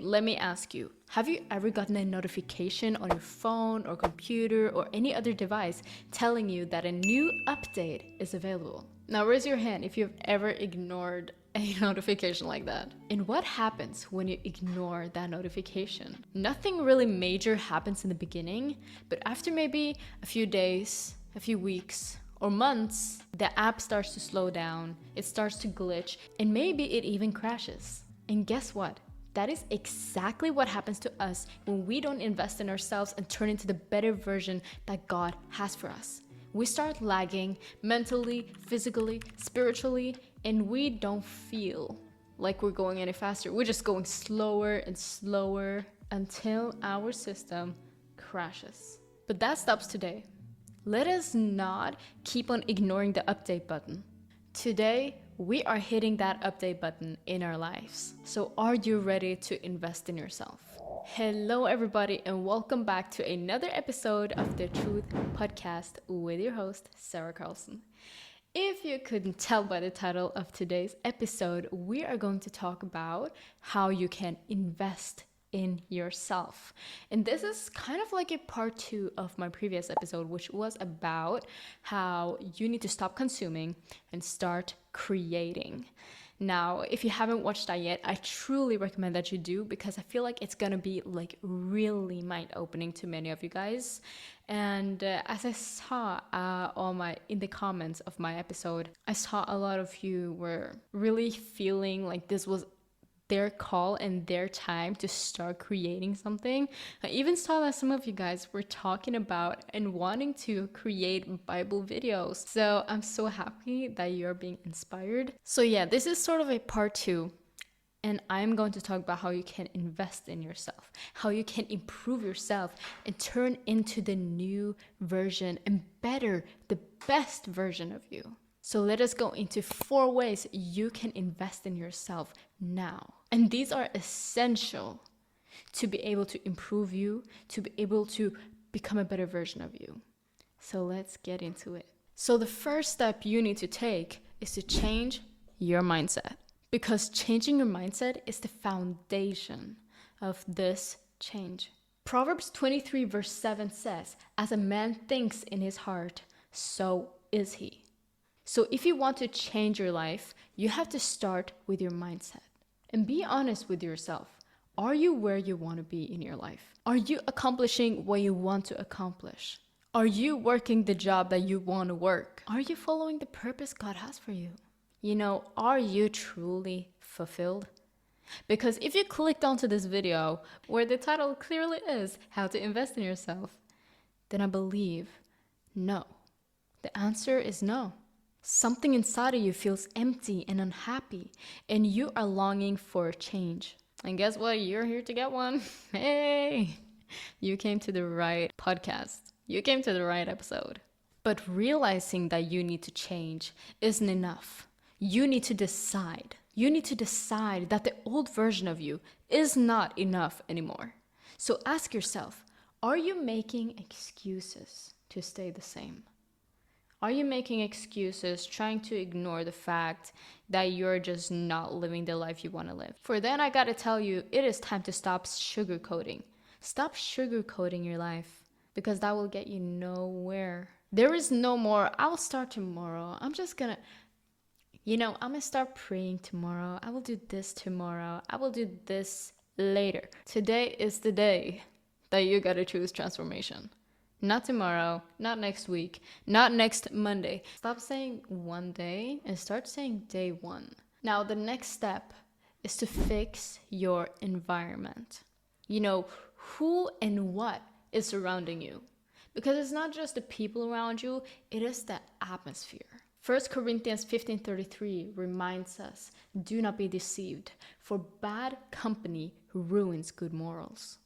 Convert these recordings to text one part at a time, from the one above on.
Let me ask you, have you ever gotten a notification on your phone or computer or any other device telling you that a new update is available? Now raise your hand if you've ever ignored a notification like that. And what happens when you ignore that notification? Nothing really major happens in the beginning, but after maybe a few days, a few weeks, or months, the app starts to slow down, it starts to glitch, and maybe it even crashes. And guess what? That is exactly what happens to us when we don't invest in ourselves and turn into the better version that God has for us. We start lagging mentally, physically, spiritually, and we don't feel like we're going any faster. We're just going slower and slower until our system crashes. But that stops today. Let us not keep on ignoring the update button. Today, we are hitting that update button in our lives. So are you ready to invest in yourself? Hello everybody and welcome back to another episode of the Truth Podcast with your host, Sarah Carlson. If you couldn't tell by the title of today's episode, we are going to talk about how you can invest in yourself. And this is kind of like a part 2 of my previous episode, which was about how you need to stop consuming and start creating. Now, if you haven't watched that yet, I truly recommend that you do, because I feel like it's gonna be like really mind-opening to many of you guys. And as I saw in the comments of my episode, I saw a lot of you were really feeling like this was their call and their time to start creating something. I even saw that some of you guys were talking about and wanting to create Bible videos. So I'm so happy that you're being inspired. So yeah, this is sort of a part 2. And I'm going to talk about how you can invest in yourself, how you can improve yourself and turn into the new version and the best version of you. So let us go into 4 ways you can invest in yourself now. And these are essential to be able to improve you, to be able to become a better version of you. So let's get into it. So the first step you need to take is to change your mindset, because changing your mindset is the foundation of this change. Proverbs 23 verse 7 says, "As a man thinks in his heart, so is he." So if you want to change your life, you have to start with your mindset. And be honest with yourself. Are you where you want to be in your life? Are you accomplishing what you want to accomplish? Are you working the job that you want to work? Are you following the purpose God has for you? Are you truly fulfilled? Because if you clicked onto this video where the title clearly is How to Invest in Yourself, then I believe no. The answer is no. Something inside of you feels empty and unhappy, and you are longing for a change. And guess what? You're here to get one. Hey, you came to the right podcast. You came to the right episode. But realizing that you need to change isn't enough. You need to decide. You need to decide that the old version of you is not enough anymore. So ask yourself, are you making excuses to stay the same? Are you making excuses, trying to ignore the fact that you're just not living the life you want to live? For then, I gotta tell you, it is time to stop sugarcoating. Stop sugarcoating your life, because that will get you nowhere. There is no more, I'll start tomorrow. I'm gonna start praying tomorrow. I will do this tomorrow. I will do this later. Today is the day that you gotta choose transformation. Not tomorrow, not next week, not next Monday. Stop saying one day and start saying day 1. Now, the next step is to fix your environment. Who and what is surrounding you. Because it's not just the people around you, it is the atmosphere. 1 Corinthians 15:33 reminds us, "Do not be deceived, for bad company ruins good morals."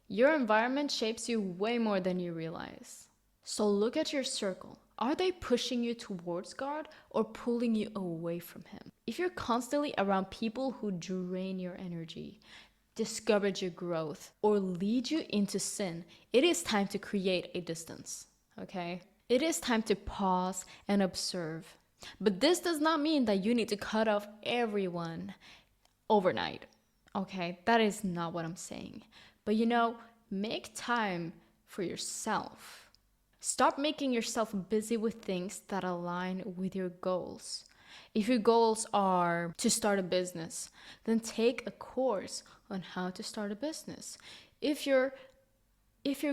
Your environment shapes you way more than you realize. So look at your circle. Are they pushing you towards God or pulling you away from Him? If you're constantly around people who drain your energy, discourage your growth, or lead you into sin, it is time to create a distance, okay? It is time to pause and observe. But this does not mean that you need to cut off everyone overnight. Okay, that is not what I'm saying. But you know, make time for yourself. Stop making yourself busy with things that align with your goals. If your goals are to start a business, then take a course on how to start a business. If your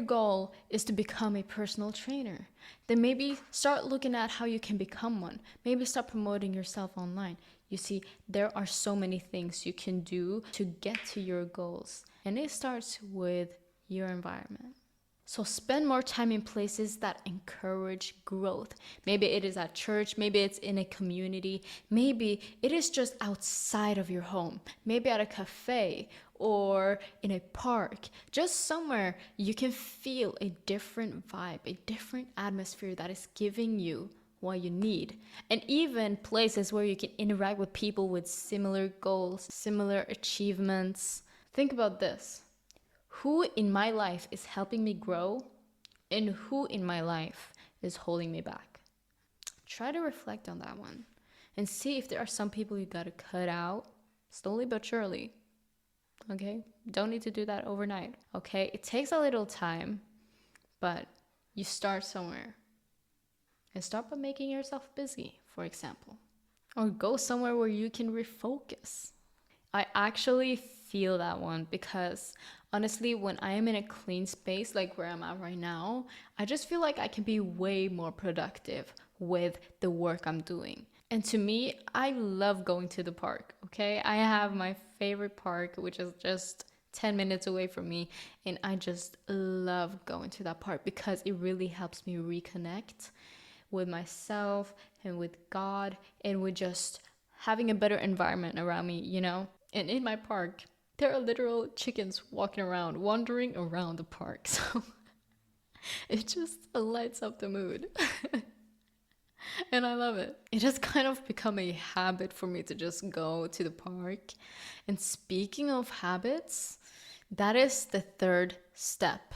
goal is to become a personal trainer, then maybe start looking at how you can become one. Maybe start promoting yourself online. You see, there are so many things you can do to get to your goals, and it starts with your environment. So spend more time in places that encourage growth. Maybe it is at church, maybe it's in a community, maybe it is just outside of your home, maybe at a cafe or in a park, just somewhere you can feel a different vibe, a different atmosphere that is giving you what you need. And even places where you can interact with people with similar goals, similar achievements. Think about this. Who in my life is helping me grow, and who in my life is holding me back? Try to reflect on that one and see if there are some people you gotta cut out slowly but surely. Okay? Don't need to do that overnight. Okay? It takes a little time, but you start somewhere. And start by making yourself busy, for example. Or go somewhere where you can refocus. I actually feel that one because honestly, when I am in a clean space like where I'm at right now, I just feel like I can be way more productive with the work I'm doing. And to me, I love going to the park, okay? I have my favorite park, which is just 10 minutes away from me, and I just love going to that park because it really helps me reconnect with myself and with God and with just having a better environment around me, you know? And in my park, there are literal chickens walking around, wandering around the park. So it just lights up the mood. And I love it. It has kind of become a habit for me to just go to the park. And speaking of habits, that is the third step.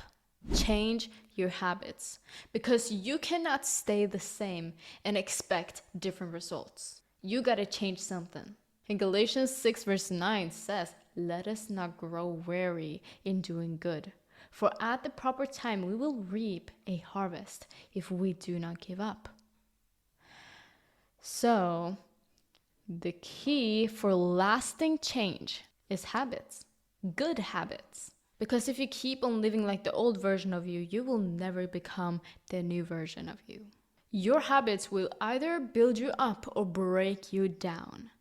Change your habits. Because you cannot stay the same and expect different results. You gotta change something. And Galatians 6 verse 9 says, "Let us not grow weary in doing good. For at the proper time we will reap a harvest if we do not give up." So, the key for lasting change is habits. Good habits. Because if you keep on living like the old version of you, you will never become the new version of you. Your habits will either build you up or break you down.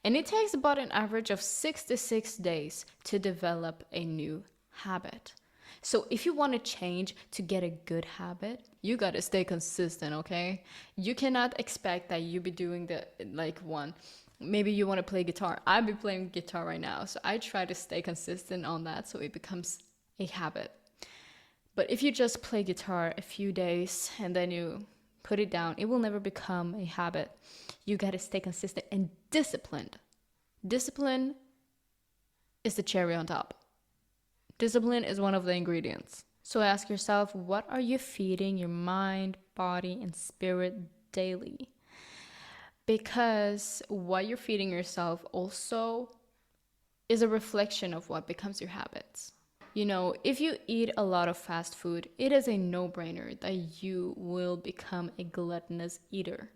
And it takes about an average of 66 days to develop a new habit. So if you want to change to get a good habit, you got to stay consistent, okay? You cannot expect that you be doing the like one. Maybe you want to play guitar. I'll be playing guitar right now. So I try to stay consistent on that so it becomes a habit. But if you just play guitar a few days and then you put it down, it will never become a habit. You got to stay consistent and disciplined. Discipline is the cherry on top. Discipline is one of the ingredients. So ask yourself, what are you feeding your mind, body, and spirit daily? Because what you're feeding yourself also is a reflection of what becomes your habits. You know, if you eat a lot of fast food, it is a no-brainer that you will become a gluttonous eater.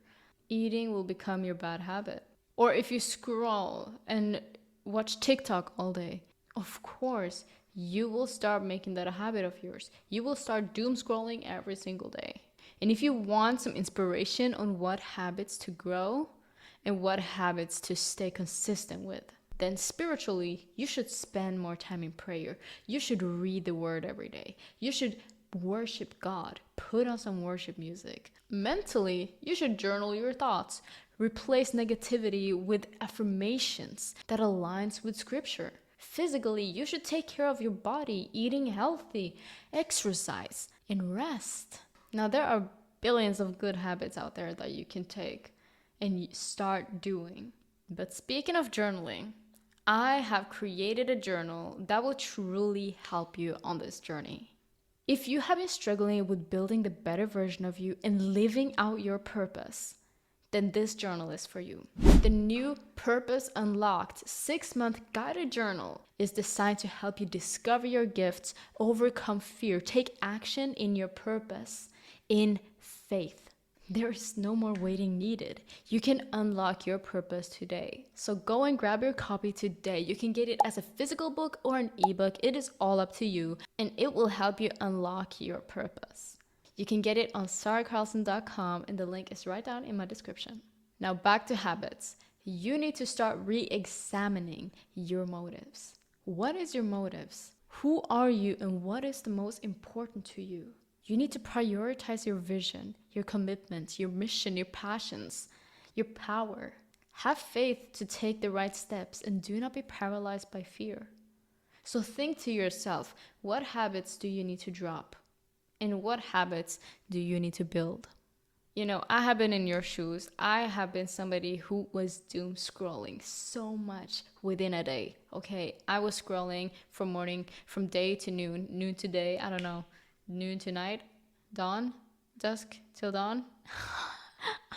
Eating will become your bad habit. Or if you scroll and watch TikTok all day, of course, you will start making that a habit of yours. You will start doom scrolling every single day. And if you want some inspiration on what habits to grow and what habits to stay consistent with, then spiritually, you should spend more time in prayer. You should read the word every day. You should worship God. Put on some worship music. Mentally, you should journal your thoughts. Replace negativity with affirmations that aligns with scripture. Physically, you should take care of your body, eating healthy, exercise, and rest. Now, there are billions of good habits out there that you can take and start doing. But speaking of journaling, I have created a journal that will truly help you on this journey. If you have been struggling with building the better version of you and living out your purpose, then this journal is for you. The new Purpose Unlocked 6-month guided journal is designed to help you discover your gifts, overcome fear, take action in your purpose, in faith. There is no more waiting needed. You can unlock your purpose today. So go and grab your copy today. You can get it as a physical book or an ebook. It is all up to you, and it will help you unlock your purpose. You can get it on saracarlson.com, and the link is right down in my description. Now back to habits. You need to start re-examining your motives. What is your motives? Who are you, and what is the most important to you? You need to prioritize your vision, your commitments, your mission, your passions, your power. Have faith to take the right steps, and do not be paralyzed by fear. So think to yourself, what habits do you need to drop? And what habits do you need to build? You know, I have been in your shoes. I have been somebody who was doom scrolling so much within a day. Okay, I was scrolling from day to noon, noon to day, I don't know, noon to night, dawn, dusk till dawn.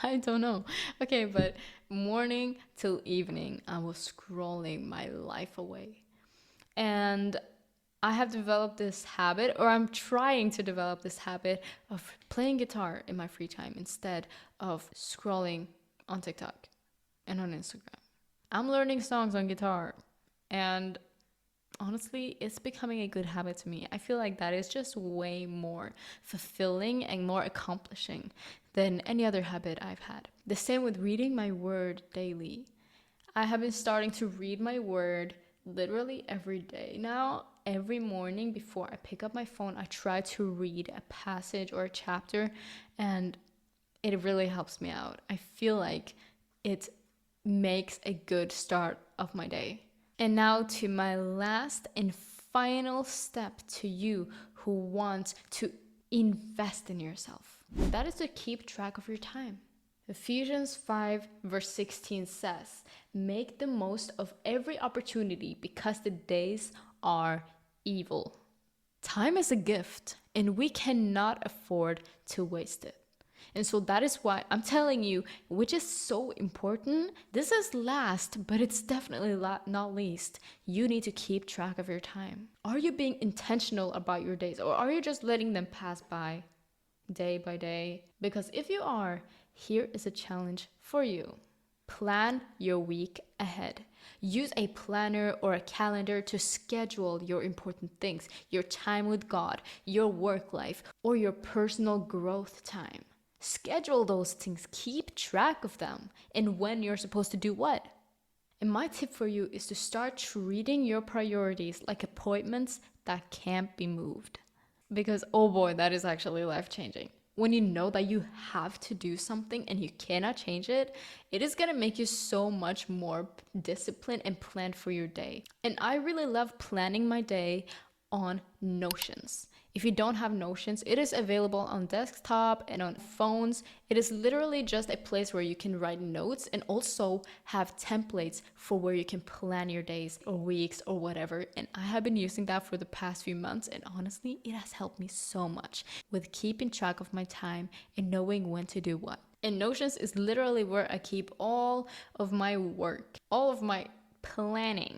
I don't know. Okay, but morning till evening, I was scrolling my life away. And I have developed this habit, or I'm trying to develop this habit of playing guitar in my free time instead of scrolling on TikTok and on Instagram. I'm learning songs on guitar, and honestly, it's becoming a good habit to me. I feel like that is just way more fulfilling and more accomplishing than any other habit I've had. The same with reading my word daily. I have been starting to read my word literally every day now. Every morning before I pick up my phone, I try to read a passage or a chapter, and it really helps me out. I feel like it makes a good start of my day. And now to my last and final step to you who want to invest in yourself. That is to keep track of your time. Ephesians 5 verse 16 says, "Make the most of every opportunity because the days are evil." Time is a gift, and we cannot afford to waste it. And so that is why I'm telling you, which is so important. This is last, but it's definitely not least. You need to keep track of your time. Are you being intentional about your days, or are you just letting them pass by day by day? Because if you are, here is a challenge for you. Plan your week ahead. Use a planner or a calendar to schedule your important things, your time with God, your work life, or your personal growth time. Schedule those things, keep track of them, and when you're supposed to do what. And my tip for you is to start treating your priorities like appointments that can't be moved. Because, oh boy, that is actually life-changing. When you know that you have to do something and you cannot change it, it is gonna make you so much more disciplined and planned for your day. And I really love planning my day on Notions. If you don't have Notions, it is available on desktop and on phones. It is literally just a place where you can write notes and also have templates for where you can plan your days or weeks or whatever. And I have been using that for the past few months, and honestly, it has helped me so much with keeping track of my time and knowing when to do what. And Notions is literally where I keep all of my work, all of my planning.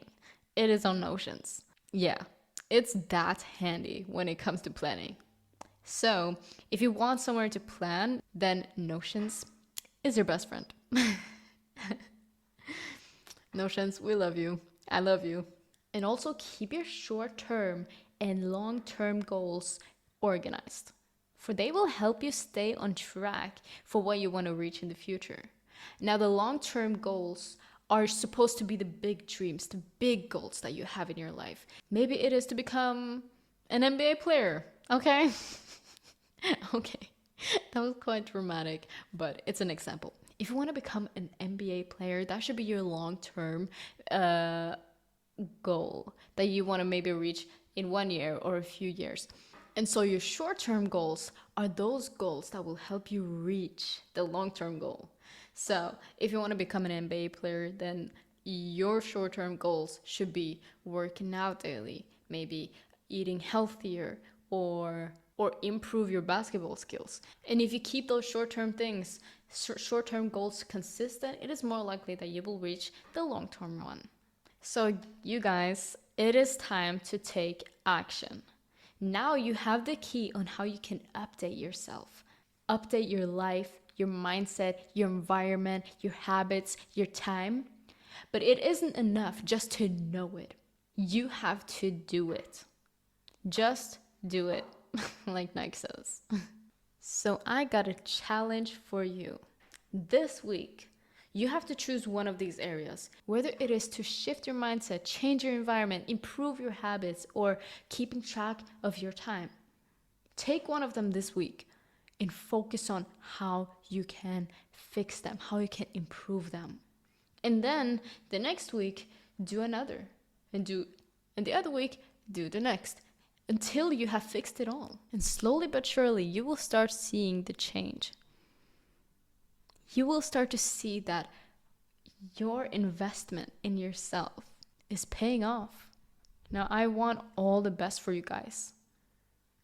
It is on Notions. Yeah. It's that handy when it comes to planning. So if you want somewhere to plan, then Notions is your best friend. Notions, we love you. I love you. And also keep your short-term and long-term goals organized, for they will help you stay on track for what you want to reach in the future. Now, the long-term goals are supposed to be the big dreams, the big goals that you have in your life. Maybe it is to become an NBA player, okay? Okay, that was quite dramatic, but it's an example. If you want to become an NBA player, that should be your long-term goal that you want to maybe reach in 1 year or a few years. And so your short-term goals are those goals that will help you reach the long-term goal. So if you want to become an NBA player, then your short-term goals should be working out daily, maybe eating healthier, or or improve your basketball skills. And if you keep those short-term things, short-term goals consistent, it is more likely that you will reach the long-term one. So you guys, it is time to take action. Now you have the key on how you can update yourself, update your life, your mindset, your environment, your habits, your time. But it isn't enough just to know it. You have to do it. Just do it, like Nike says. So I got a challenge for you. This week, you have to choose one of these areas, whether it is to shift your mindset, change your environment, improve your habits, or keeping track of your time. Take one of them this week and focus on how you can fix them, how you can improve them. And then the next week, do another. And the other week, do the next, until you have fixed it all. And slowly but surely, you will start seeing the change. You will start to see that your investment in yourself is paying off. Now, I want all the best for you guys.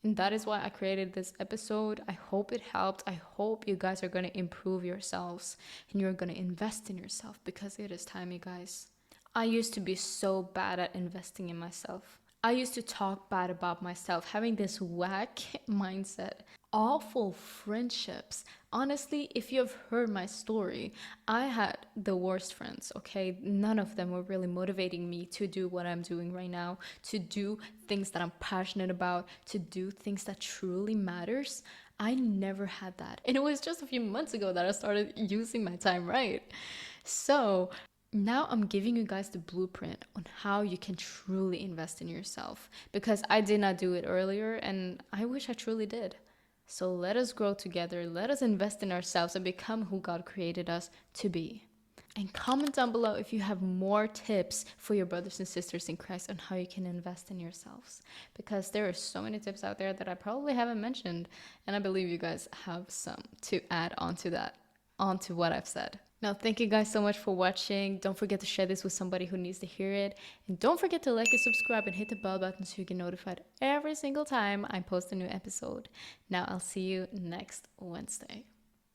And that is why I created this episode. I hope it helped. I hope you guys are going to improve yourselves and you're going to invest in yourself, because it is time, you guys. I used to be so bad at investing in myself. I used to talk bad about myself, having this whack mindset, awful friendships. Honestly, if you have heard my story, I had the worst friends, okay? None of them were really motivating me to do what I'm doing right now, to do things that I'm passionate about, to do things that truly matters. I never had that. And it was just a few months ago that I started using my time right. So now I'm giving you guys the blueprint on how you can truly invest in yourself, because I did not do it earlier and I wish I truly did. So let us grow together. Let us invest in ourselves and become who God created us to be. And comment down below if you have more tips for your brothers and sisters in Christ on how you can invest in yourselves, because there are so many tips out there that I probably haven't mentioned, and I believe you guys have some to add onto what I've said. Now, thank you guys so much for watching. Don't forget to share this with somebody who needs to hear it. And don't forget to like and subscribe and hit the bell button so you get notified every single time I post a new episode. Now, I'll see you next Wednesday.